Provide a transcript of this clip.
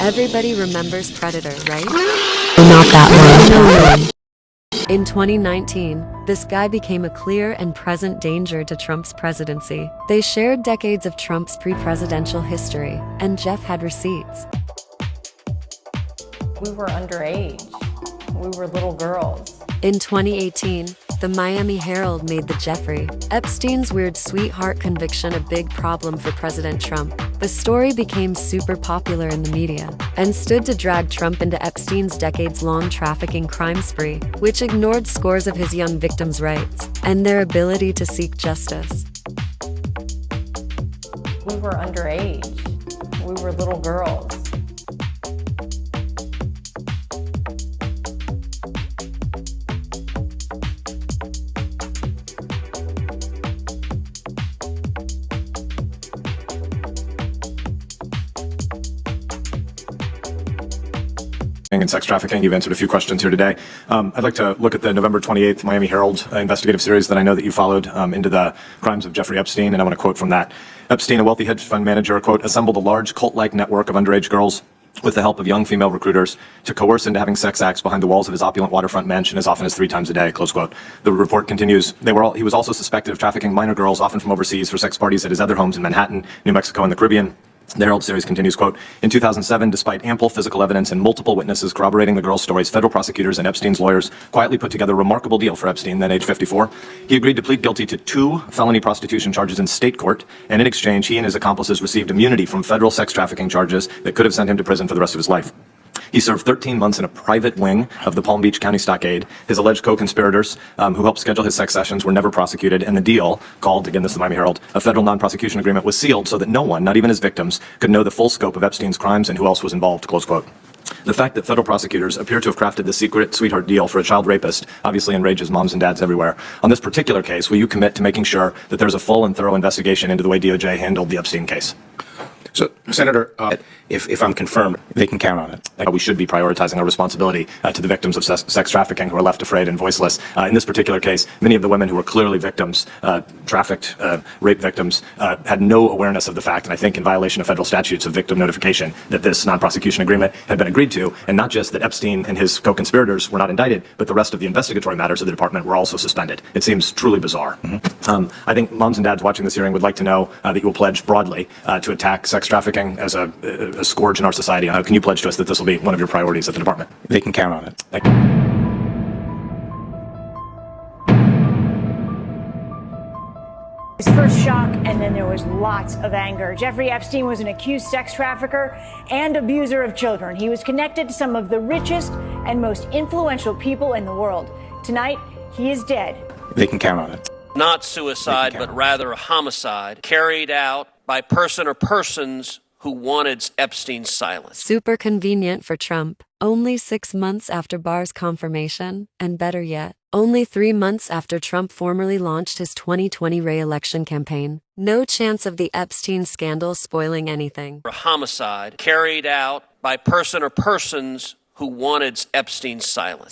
Everybody remembers Predator, right? Not that one. In 2019, this guy became a clear and present danger to Trump's presidency. They shared decades of Trump's pre-presidential history, and Jeff had receipts. We were underage. We were little girls. In 2018, the Miami Herald made the Jeffrey Epstein's weird sweetheart conviction a big problem for President Trump. The story became super popular in the media and stood to drag Trump into Epstein's decades-long trafficking crime spree, which ignored scores of his young victims' rights and their ability to seek justice. We were underage. We were little girls. And sex trafficking. You've answered a few questions here today. I'd like to look at the November 28th Miami Herald investigative series that I know that you followed into the crimes of Jeffrey Epstein, and I want to quote from that. Epstein, a wealthy hedge fund manager, quote, assembled a large cult-like network of underage girls with the help of young female recruiters to coerce into having sex acts behind the walls of his opulent waterfront mansion as often as 3 times a day, close quote. The report continues, he was also suspected of trafficking minor girls, often from overseas, for sex parties at his other homes in Manhattan, New Mexico, and the Caribbean. The Herald series continues, quote, in 2007, despite ample physical evidence and multiple witnesses corroborating the girl's stories, federal prosecutors and Epstein's lawyers quietly put together a remarkable deal for Epstein, then age 54. He agreed to plead guilty to 2 felony prostitution charges in state court, and in exchange, he and his accomplices received immunity from federal sex trafficking charges that could have sent him to prison for the rest of his life. He served 13 months in a private wing of the Palm Beach County Stockade. His alleged co-conspirators who helped schedule his sex sessions were never prosecuted, and the deal, called, again, this is the Miami Herald, a federal non-prosecution agreement, was sealed so that no one, not even his victims, could know the full scope of Epstein's crimes and who else was involved, close quote. The fact that federal prosecutors appear to have crafted the secret sweetheart deal for a child rapist obviously enrages moms and dads everywhere. On this particular case, will you commit to making sure that there's a full and thorough investigation into the way DOJ handled the Epstein case? So, Senator, if I'm confirmed, they can count on it. We should be prioritizing our responsibility to the victims of sex trafficking who are left afraid and voiceless. In this particular case, many of the women who were clearly victims, trafficked, rape victims, had no awareness of the fact, and I think in violation of federal statutes of victim notification, that this non-prosecution agreement had been agreed to, and not just that Epstein and his co-conspirators were not indicted, but the rest of the investigatory matters of the department were also suspended. It seems truly bizarre. I think moms and dads watching this hearing would like to know that you will pledge broadly to attack sex trafficking as a scourge in our society. Can you pledge to us that this will be one of your priorities at the department? They can count on it. Thank you. His first shock, and then there was lots of anger. Jeffrey Epstein was an accused sex trafficker and abuser of children. He was connected to some of the richest and most influential people in the world. Tonight, he is dead. They can count on it. Not suicide, but rather a homicide carried out by person or persons who wanted Epstein's silence. Super convenient for Trump. Only 6 months after Barr's confirmation, and better yet, only 3 months after Trump formally launched his 2020 re-election campaign. No chance of the Epstein scandal spoiling anything. A homicide carried out by person or persons who wanted Epstein's silence.